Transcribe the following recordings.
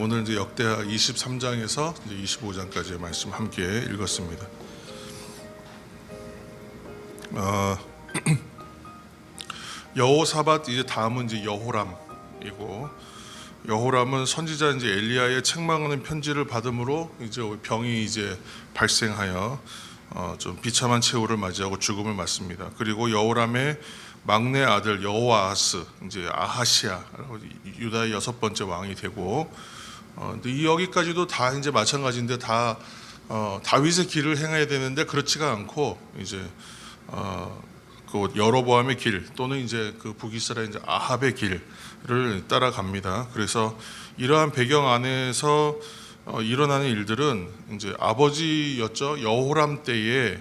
오늘 이제 역대하 23장에서 이제 25장까지의 말씀 함께 읽었습니다. 여호사밧 이제 다음은 이제 여호람이고, 여호람은 선지자 이제 엘리야의 책망하는 편지를 받음으로 이제 병이 이제 발생하여 좀 비참한 최후를 맞이하고 죽음을 맞습니다. 그리고 여호람의 막내 아들 여호아하스, 이제 아하시아라고 유다의 6번째 왕이 되고, 근데 여기까지도 다 이제 마찬가지인데 다 다윗의 길을 행해야 되는데 그렇지가 않고 이제 그 여로보암의 길 또는 이제 그 북이스라엘 이제 아합의 길을 따라갑니다. 그래서 이러한 배경 안에서 일어나는 일들은 이제 아버지였죠. 여호람 때에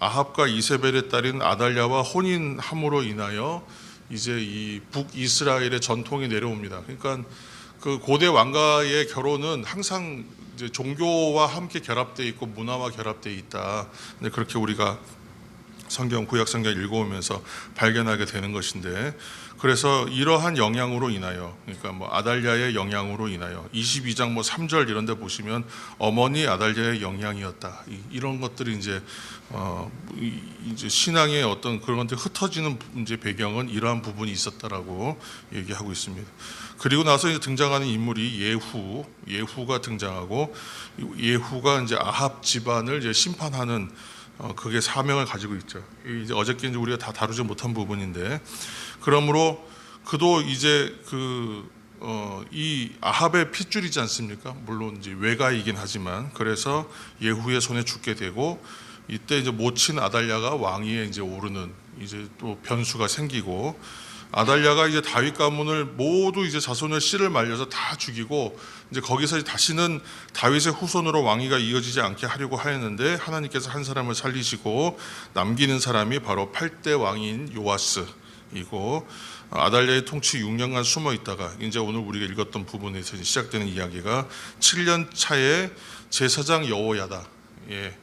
아합과 이세벨의 딸인 아달랴와 혼인함으로 인하여 이제 이 북이스라엘의 전통이 내려옵니다. 그러니까 그 고대 왕가의 결혼은 항상 이제 종교와 함께 결합되어 있고 문화와 결합되어 있다. 근데 그렇게 우리가 구약 성경 읽어오면서 발견하게 되는 것인데, 그래서 이러한 영향으로 인하여, 그러니까 뭐 아달랴의 영향으로 인하여 22장 3절 이런 데 보시면 어머니 아달랴의 영향이었다, 이런 것들이 이제 신앙의 어떤 그런 것들이 흩어지는 이제 배경은 이러한 부분이 있었다라고 얘기하고 있습니다. 그리고 나서 이제 등장하는 인물이 예후가 등장하고, 예후가 이제 아합 집안을 이제 심판하는 그게 사명을 가지고 있죠. 이제 어저께 이제 우리가 다 다루지 못한 부분인데, 그러므로 그도 이제 이 아합의 핏줄이지 않습니까? 물론 이제 외가이긴 하지만, 그래서 예후의 손에 죽게 되고, 이때 이제 모친 아달랴가 왕위에 이제 오르는 이제 또 변수가 생기고, 아달랴가 이제 다윗 가문을 모두 이제 자손을 씨를 말려서 다 죽이고, 이제 거기서 다시는 다윗의 후손으로 왕위가 이어지지 않게 하려고 하였는데, 하나님께서 한 사람을 살리시고 남기는 사람이 바로 8대 왕인 요아스이고, 아달랴의 통치 6년간 숨어 있다가 이제 오늘 우리가 읽었던 부분에서 시작되는 이야기가 7년 차에 제사장 여호야다의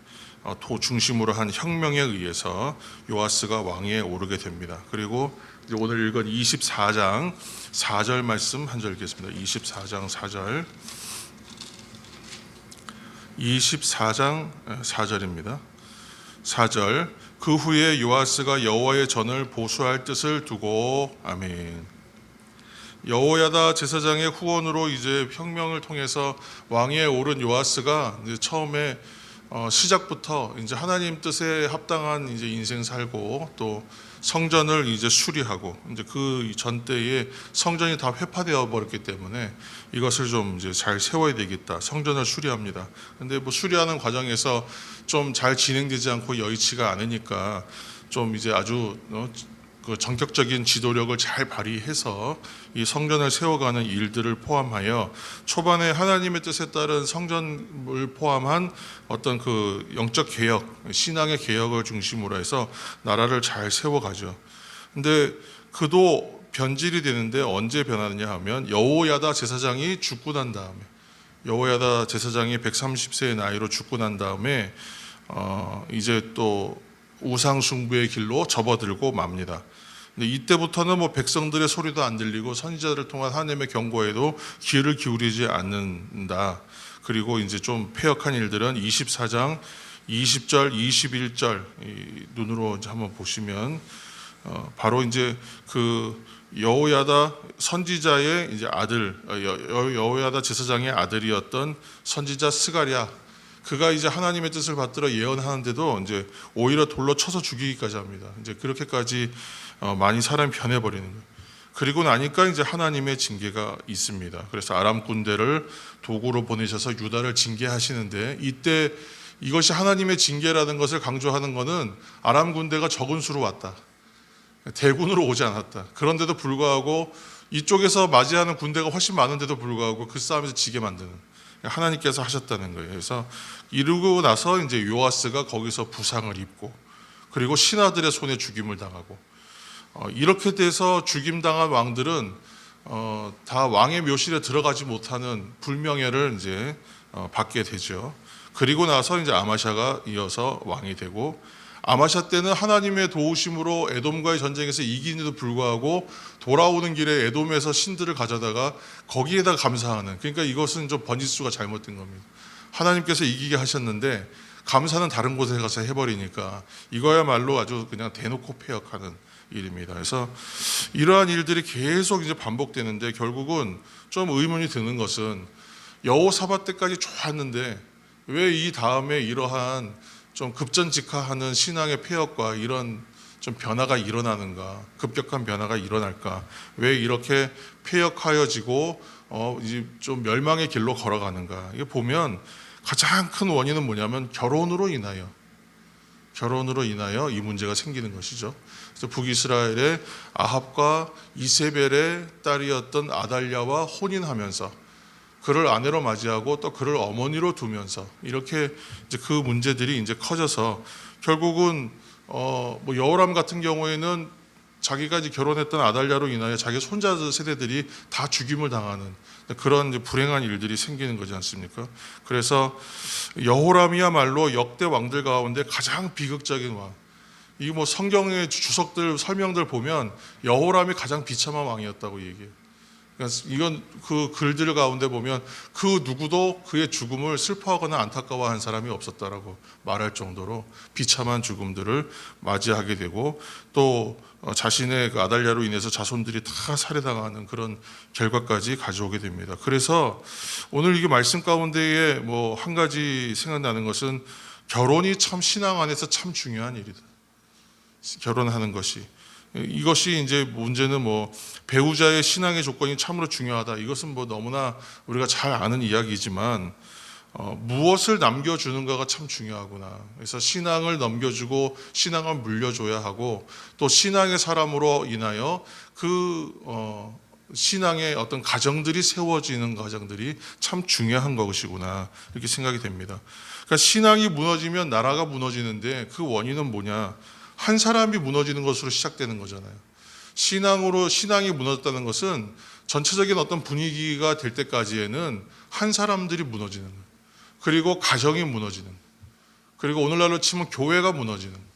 중심으로 한 혁명에 의해서 요아스가 왕위에 오르게 됩니다. 그리고 오늘 읽은 24장 4절 말씀 한 절 읽겠습니다. 24장 4절, 24장 4절입니다. 4절, 그 후에 요아스가 여호와의 전을 보수할 뜻을 두고, 아멘. 여호야다 제사장의 후원으로 이제 혁명을 통해서 왕위에 오른 요아스가 이제 처음에 시작부터 이제 하나님 뜻에 합당한 이제 인생 살고, 또 성전을 이제 수리하고, 이제 그 전 때에 성전이 다 회파되어 버렸기 때문에 이것을 좀 이제 잘 세워야 되겠다. 성전을 수리합니다. 근데 뭐 수리하는 과정에서 좀 잘 진행되지 않고 여의치가 않으니까 좀 이제 아주 그 전격적인 지도력을 잘 발휘해서 이 성전을 세워가는 일들을 포함하여 초반에 하나님의 뜻에 따른 성전을 포함한 어떤 그 영적 개혁, 신앙의 개혁을 중심으로 해서 나라를 잘 세워가죠. 근데 그도 변질이 되는데 언제 변하느냐 하면, 여호야다 제사장이 죽고 난 다음에, 여호야다 제사장이 130세의 나이로 죽고 난 다음에 이제 또 우상 숭배의 길로 접어들고 맙니다. 근데 이때부터는 뭐 백성들의 소리도 안 들리고 선지자들을 통한 하나님의 경고에도 귀를 기울이지 않는다. 그리고 이제 좀 폐역한 일들은 24장 20절, 21절 눈으로 이제 한번 보시면 바로 이제 그 여호야다 선지자의 이제 아들, 여호야다 제사장의 아들이었던 선지자 스가랴, 그가 이제 하나님의 뜻을 받들어 예언하는데도 이제 오히려 돌로 쳐서 죽이기까지 합니다. 이제 그렇게까지 많이 사람이 변해버리는 거예요. 그리고 나니까 이제 하나님의 징계가 있습니다. 그래서 아람 군대를 도구로 보내셔서 유다를 징계하시는데, 이때 이것이 하나님의 징계라는 것을 강조하는 것은 아람 군대가 적은 수로 왔다, 대군으로 오지 않았다. 그런데도 불구하고 이쪽에서 맞이하는 군대가 훨씬 많은데도 불구하고 그 싸움에서 지게 만드는, 하나님께서 하셨다는 거예요. 그래서 이루고 나서 이제 요아스가 거기서 부상을 입고, 그리고 신하들의 손에 죽임을 당하고, 이렇게 돼서 죽임당한 왕들은 다 왕의 묘실에 들어가지 못하는 불명예를 이제 받게 되죠. 그리고 나서 이제 아마샤가 이어서 왕이 되고, 아마샤 때는 하나님의 도우심으로 에돔과의 전쟁에서 이기는데도 불구하고 돌아오는 길에 에돔에서 신들을 가져다가 거기에다 감사하는, 그러니까 이것은 좀 번지수가 잘못된 겁니다. 하나님께서 이기게 하셨는데 감사는 다른 곳에 가서 해버리니까 이거야말로 아주 그냥 대놓고 패역하는 일입니다. 그래서 이러한 일들이 계속 이제 반복되는데 결국은 좀 의문이 드는 것은 여호사밧 때까지 좋았는데 왜 이 다음에 이러한 좀 급전직하하는 신앙의 폐역과 이런 좀 변화가 일어나는가, 급격한 변화가 일어날까, 왜 이렇게 폐역하여지고 이제 좀 멸망의 길로 걸어가는가. 이게 보면 가장 큰 원인은 뭐냐면 결혼으로 인하여 이 문제가 생기는 것이죠. 그래서 북이스라엘의 아합과 이세벨의 딸이었던 아달랴와 혼인하면서 그를 아내로 맞이하고 또 그를 어머니로 두면서 이렇게 이제 그 문제들이 이제 커져서 결국은 뭐 여호람 같은 경우에는 자기가 이제 결혼했던 아달랴로 인하여 자기 손자 세대들이 다 죽임을 당하는 그런 이제 불행한 일들이 생기는 거지 않습니까? 그래서 여호람이야말로 역대 왕들 가운데 가장 비극적인 왕. 이 뭐 성경의 주석들 설명들 보면 여호람이 가장 비참한 왕이었다고 얘기해요. 그러니까 이건 그 글들 가운데 보면 그 누구도 그의 죽음을 슬퍼하거나 안타까워한 사람이 없었다라고 말할 정도로 비참한 죽음들을 맞이하게 되고 또 자신의 그 아달랴로 인해서 자손들이 다 살해당하는 그런 결과까지 가져오게 됩니다. 그래서 오늘 이게 말씀 가운데에 뭐 한 가지 생각나는 것은 결혼이 참 신앙 안에서 참 중요한 일이다. 결혼하는 것이. 이것이 이제 문제는 뭐 배우자의 신앙의 조건이 참으로 중요하다. 이것은 뭐 너무나 우리가 잘 아는 이야기지만 무엇을 남겨주는가가 참 중요하구나. 그래서 신앙을 넘겨주고 신앙을 물려줘야 하고 또 신앙의 사람으로 인하여 그 신앙의 어떤 가정들이 세워지는 과정들이 참 중요한 것이구나 이렇게 생각이 됩니다. 그러니까 신앙이 무너지면 나라가 무너지는데 그 원인은 뭐냐? 한 사람이 무너지는 것으로 시작되는 거잖아요. 신앙이 무너졌다는 것은 전체적인 어떤 분위기가 될 때까지에는 한 사람들이 무너지는 거예요. 그리고 가정이 무너지는 거예요. 그리고 오늘날로 치면 교회가 무너지는 거예요.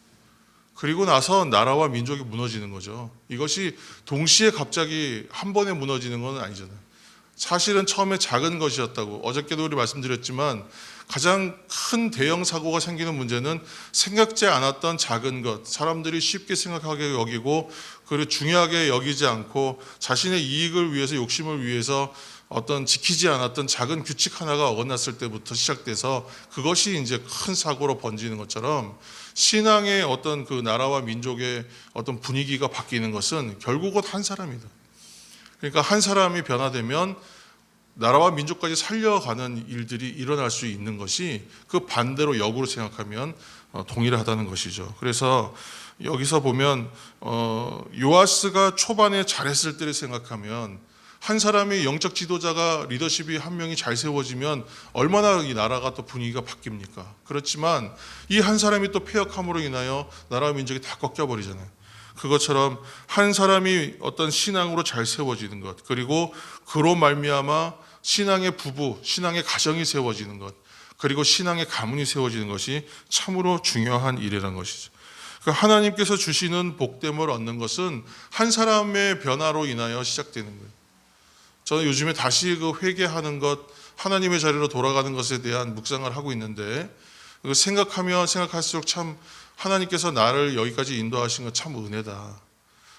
그리고 나서 나라와 민족이 무너지는 거죠. 이것이 동시에 갑자기 한 번에 무너지는 건 아니잖아요. 사실은 처음에 작은 것이었다고 어저께도 우리 말씀드렸지만 가장 큰 대형 사고가 생기는 문제는 생각지 않았던 작은 것, 사람들이 쉽게 생각하게 여기고 그리고 중요하게 여기지 않고 자신의 이익을 위해서 욕심을 위해서 어떤 지키지 않았던 작은 규칙 하나가 어긋났을 때부터 시작돼서 그것이 이제 큰 사고로 번지는 것처럼 신앙의 어떤 그 나라와 민족의 어떤 분위기가 바뀌는 것은 결국은 한 사람이다. 그러니까 한 사람이 변화되면 나라와 민족까지 살려가는 일들이 일어날 수 있는 것이 그 반대로 역으로 생각하면 동일하다는 것이죠. 그래서 여기서 보면 요아스가 초반에 잘했을 때를 생각하면 한 사람이 영적 지도자가 리더십이 한 명이 잘 세워지면 얼마나 이 나라가 또 분위기가 바뀝니까? 그렇지만 이 한 사람이 또 패역함으로 인하여 나라와 민족이 다 꺾여버리잖아요. 그것처럼 한 사람이 어떤 신앙으로 잘 세워지는 것, 그리고 그로 말미암아 신앙의 부부, 신앙의 가정이 세워지는 것, 그리고 신앙의 가문이 세워지는 것이 참으로 중요한 일이라는 것이죠. 하나님께서 주시는 복됨을 얻는 것은 한 사람의 변화로 인하여 시작되는 거예요. 저는 요즘에 다시 그 회개하는 것, 하나님의 자리로 돌아가는 것에 대한 묵상을 하고 있는데 생각하면 생각할수록 참 하나님께서 나를 여기까지 인도하신 건 참 은혜다.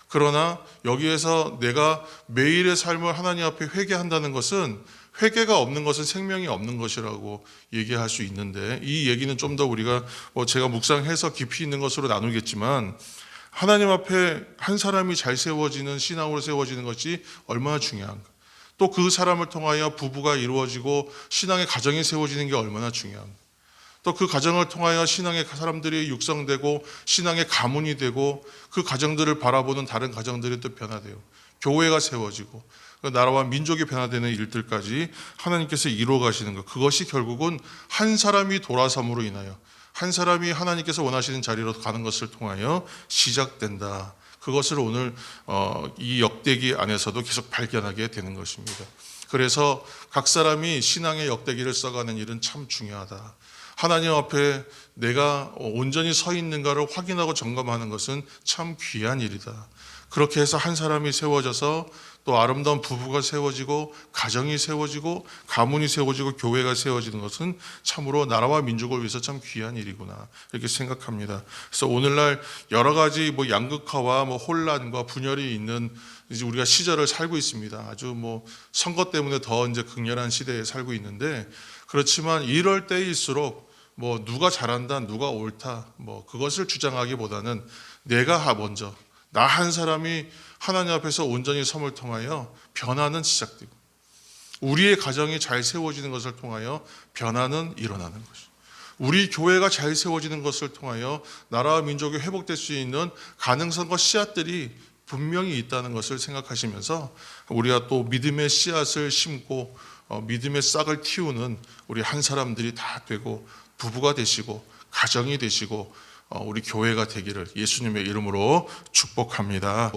그러나 여기에서 내가 매일의 삶을 하나님 앞에 회개한다는 것은 회개가 없는 것은 생명이 없는 것이라고 얘기할 수 있는데 이 얘기는 좀 더 우리가 제가 묵상해서 깊이 있는 것으로 나누겠지만 하나님 앞에 한 사람이 잘 세워지는 신앙으로 세워지는 것이 얼마나 중요한가. 또 그 사람을 통하여 부부가 이루어지고 신앙의 가정이 세워지는 게 얼마나 중요한가. 또 그 가정을 통하여 신앙의 사람들이 육성되고 신앙의 가문이 되고 그 가정들을 바라보는 다른 가정들이 또 변화돼요. 교회가 세워지고 나라와 민족이 변화되는 일들까지 하나님께서 이루어 가시는 것. 그것이 결국은 한 사람이 돌아섬으로 인하여 한 사람이 하나님께서 원하시는 자리로 가는 것을 통하여 시작된다. 그것을 오늘 이 역대기 안에서도 계속 발견하게 되는 것입니다. 그래서 각 사람이 신앙의 역대기를 써가는 일은 참 중요하다. 하나님 앞에 내가 온전히 서 있는가를 확인하고 점검하는 것은 참 귀한 일이다. 그렇게 해서 한 사람이 세워져서 또 아름다운 부부가 세워지고 가정이 세워지고 가문이 세워지고 교회가 세워지는 것은 참으로 나라와 민족을 위해서 참 귀한 일이구나 이렇게 생각합니다. 그래서 오늘날 여러 가지 양극화와 혼란과 분열이 있는 이제 우리가 시절을 살고 있습니다. 아주 선거 때문에 더 이제 극렬한 시대에 살고 있는데, 그렇지만 이럴 때일수록 누가 잘한다, 누가 옳다, 그것을 주장하기보다는 내가 먼저, 나 한 사람이 하나님 앞에서 온전히 섬을 통하여 변화는 시작되고, 우리의 가정이 잘 세워지는 것을 통하여 변화는 일어나는 것이죠. 우리 교회가 잘 세워지는 것을 통하여 나라와 민족이 회복될 수 있는 가능성과 씨앗들이 분명히 있다는 것을 생각하시면서 우리가 또 믿음의 씨앗을 심고 믿음의 싹을 틔우는 우리 한 사람들이 다 되고, 부부가 되시고 가정이 되시고 우리 교회가 되기를 예수님의 이름으로 축복합니다.